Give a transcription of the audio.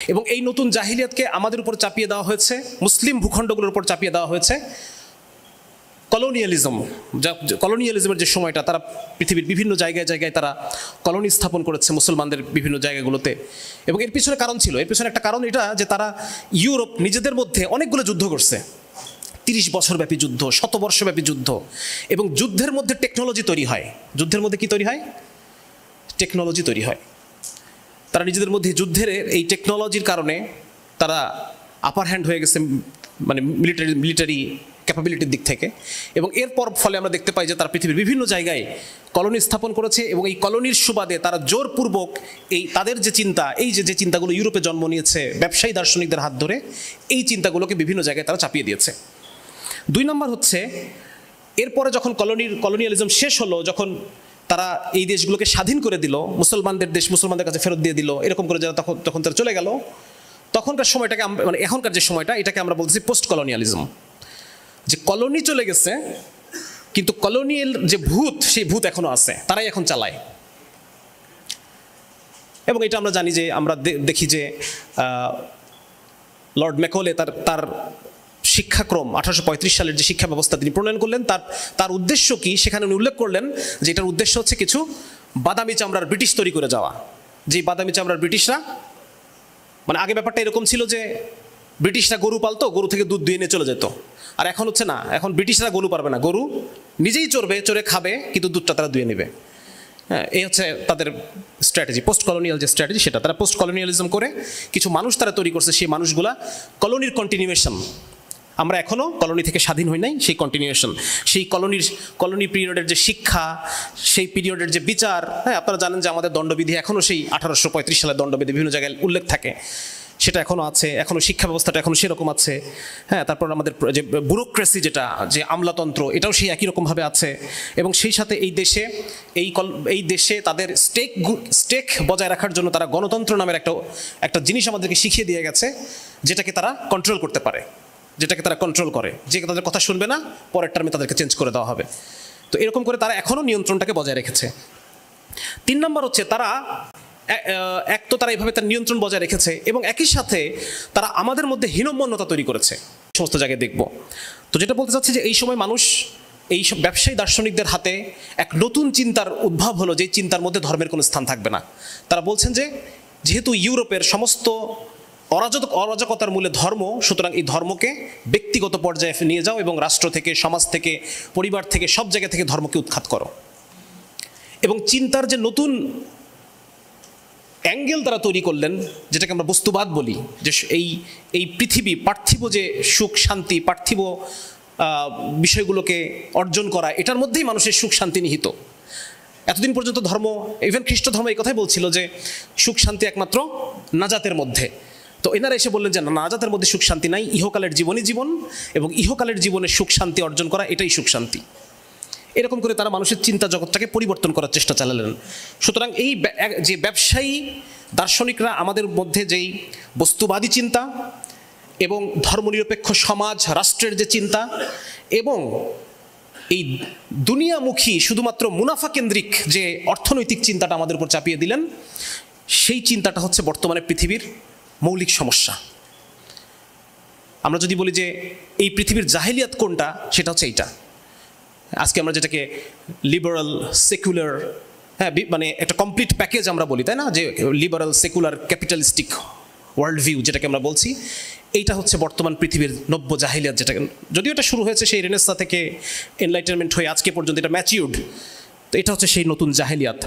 এবং এই নতুন জাহিলিয়াতকে আমাদের উপর চাপিয়ে দেওয়া হয়েছে, মুসলিম ভূখণ্ডগুলোর উপর চাপিয়ে দেওয়া হয়েছে কলোনিয়ালিজমের যে সময়টা, তারা পৃথিবীর বিভিন্ন জায়গায় জায়গায় তারা কলোনি স্থাপন করেছে মুসলমানদের বিভিন্ন জায়গাগুলোতে। এবং এর পিছনে কারণ ছিল, এর পিছনে একটা কারণ এটা যে তারা ইউরোপ নিজেদের মধ্যে অনেকগুলো যুদ্ধ করছে, 30 বছরব্যাপী যুদ্ধ, 100 বর্ষব্যাপী যুদ্ধ। এবং যুদ্ধের মধ্যে টেকনোলজি তৈরি হয়। যুদ্ধের মধ্যে কি তৈরি হয়? টেকনোলজি তৈরি হয়। তারা নিজেদের মধ্যে যুদ্ধের এই টেকনোলজির কারণে তারা আপার হ্যান্ড হয়ে গেছে, মানে মিলিটারি ক্যাপাবিলিটির দিক থেকে। এবং এরপর ফলে আমরা দেখতে পাই যে তারা পৃথিবীর বিভিন্ন জায়গায় কলোনি স্থাপন করেছে এবং এই কলোনির সুবাদে তারা জোরপূর্বক এই তাদের যে চিন্তা, এই যে চিন্তাগুলো ইউরোপে জন্ম নিয়েছে ব্যবসায়ী দার্শনিকদের হাত ধরে, এই চিন্তাগুলোকে বিভিন্ন জায়গায় তারা চাপিয়ে দিয়েছে। 2 নম্বর হচ্ছে, এরপরে যখন কলোনিয়ালিজম শেষ হলো, যখন তারা এই দেশগুলোকে স্বাধীন করে দিল, মুসলমানদের দেশ মুসলমানদের কাছে ফেরত দিয়ে দিল, এরকম করে যারা তখন তারা চলে গেল, তখনকার সময়টাকে মানে এখনকার যে সময়টা, এটাকে আমরা বলছি পোস্ট কলোনিয়ালিজম। যে কলোনি চলে গেছে কিন্তু কলোনিয়াল যে ভূত, সেই ভূত এখনো আছে, তারাই এখন চালায়। এবং এটা আমরা জানি যে, আমরা দেখি যে লর্ড ম্যাকলে তার শিক্ষাক্রম 1835 সালের যে শিক্ষা ব্যবস্থা তিনি প্রণয়ন করলেন, তার উদ্দেশ্য কি সেখানে উনি উল্লেখ করলেন যে এটার উদ্দেশ্য হচ্ছে কিছু বাদামি চামড়ার ব্রিটিশ তৈরি করে যাওয়া। যে বাদামি চামড়ার ব্রিটিশরা, মানে আগে ব্যাপারটা এরকম ছিল যে ব্রিটিশরা গরু পালতো, গরু থেকে দুধ দুয়ে নিয়ে চলে যেত। আর এখন হচ্ছে না, এখন ব্রিটিশরা গরু পারবে না, গরু নিজেই চড়ে খাবে, কিন্তু দুধটা তারা দুয়ে নেবে। হ্যাঁ, এই হচ্ছে তাদের স্ট্র্যাটেজি, পোস্ট কলোনিয়াল যে স্ট্র্যাটেজি, সেটা তারা পোস্ট কলোনিয়ালিজম করে কিছু মানুষ তারা তৈরি করছে। সেই মানুষগুলা কলোনির কন্টিনিউয়েশন। আমরা এখনও কলোনি থেকে স্বাধীন হই নাই, সেই কন্টিনিউয়েশন, সেই কলোনি পিরিয়ডের যে শিক্ষা, সেই পিরিয়ডের যে বিচার। হ্যাঁ, আপনারা জানেন যে আমাদের দণ্ডবিধি এখনও সেই 1835 সালের দণ্ডবিধি বিভিন্ন জায়গায় উল্লেখ থাকে, সেটা এখনও আছে, এখনও শিক্ষা ব্যবস্থাটা এখনও সেরকম আছে। হ্যাঁ, তারপর আমাদের যে ব্যুরোক্রেসি, যেটা যে আমলাতন্ত্র, এটাও সেই একই রকমভাবে আছে। এবং সেই সাথে এই দেশে তাদের স্টেক বজায় রাখার জন্য তারা গণতন্ত্র নামের একটা জিনিস আমাদেরকে শিখিয়ে দিয়ে গেছে, যেটাকে তারা কন্ট্রোল করতে পারে, যেটাকে তারা কন্ট্রোল করে, যে তাদের কথা শুনবে না, পরের টার্মে তাদেরকে চেঞ্জ করে দেওয়া হবে। তো এরকম করে তারা এখনও নিয়ন্ত্রণটাকে বজায় রেখেছে। 3 নম্বর হচ্ছে, তারা তারা এইভাবে তার নিয়ন্ত্রণ বজায় রেখেছে এবং একই সাথে তারা আমাদের মধ্যে হীনম্মন্যতা তৈরি করেছে, সমস্ত জায়গায় দেখব। তো যেটা বলতে চাচ্ছি যে এই সময় মানুষ, এই সব ব্যবসায়ী দার্শনিকদের হাতে এক নতুন চিন্তার উদ্ভব হলো, যে চিন্তার মধ্যে ধর্মের কোনো স্থান থাকবে না। তারা বলছেন যে যেহেতু ইউরোপের সমস্ত অরাজকতার মূলে ধর্ম, সুতরাং এই ধর্মকে ব্যক্তিগত পর্যায়ে নিয়ে যাও এবং রাষ্ট্র থেকে, সমাজ থেকে, পরিবার থেকে, সব জায়গা থেকে ধর্মকে উৎখাত করো। এবং চিন্তার যে নতুন অ্যাঙ্গেল তারা তৈরি করলেন, যেটাকে আমরা বস্তুবাদ বলি, যে এই পৃথিবী, পার্থিব যে সুখ শান্তি, পার্থিব বিষয়গুলোকে অর্জন করা, এটার মধ্যেই মানুষের সুখ শান্তি নিহিত। এতদিন পর্যন্ত ধর্ম, ইভেন খ্রিস্ট ধর্ম এই কথাই বলছিল যে সুখ শান্তি একমাত্র নাজাতের মধ্যে। তো এনারা এসে বললেন যে নাজাতের মধ্যে সুখ শান্তি নাই, ইহকালের জীবনই জীবন, এবং ইহকালের জীবনে সুখ শান্তি অর্জন করা, এটাই সুখ শান্তি। এরকম করে তারা মানুষের চিন্তা জগৎটাকে পরিবর্তন করার চেষ্টা চালালেন। সুতরাং এই যে ব্যবসায়ী দার্শনিকরা আমাদের মধ্যে যেই বস্তুবাদী চিন্তা এবং ধর্মনিরপেক্ষ সমাজ রাষ্ট্রের যে চিন্তা এবং এই দুনিয়ামুখী শুধুমাত্র মুনাফা কেন্দ্রিক যে অর্থনৈতিক চিন্তাটা আমাদের উপর চাপিয়ে দিলেন, সেই চিন্তাটা হচ্ছে বর্তমানে পৃথিবীর মৌলিক সমস্যা। আমরা যদি বলি যে এই পৃথিবীর জাহিলিয়াত কোনটা, সেটা হচ্ছে এইটা। আজকে আমরা যেটাকে লিবারাল সেকুলার, হ্যাঁ, মানে একটা কমপ্লিট প্যাকেজ আমরা বলি, তাই না, যে liberal secular capitalistic world view যেটাকে আমরা বলছি, এইটা হচ্ছে বর্তমান পৃথিবীর নব্য জাহিলিয়াত। যেটাকে যদিও এটা শুরু হয়েছে সেই রেনেসাঁ থেকে, এনলাইটেনমেন্ট হয়ে আজকে পর্যন্ত এটা ম্যাচিউরড, তো এটা হচ্ছে সেই নতুন জাহিলিয়াত।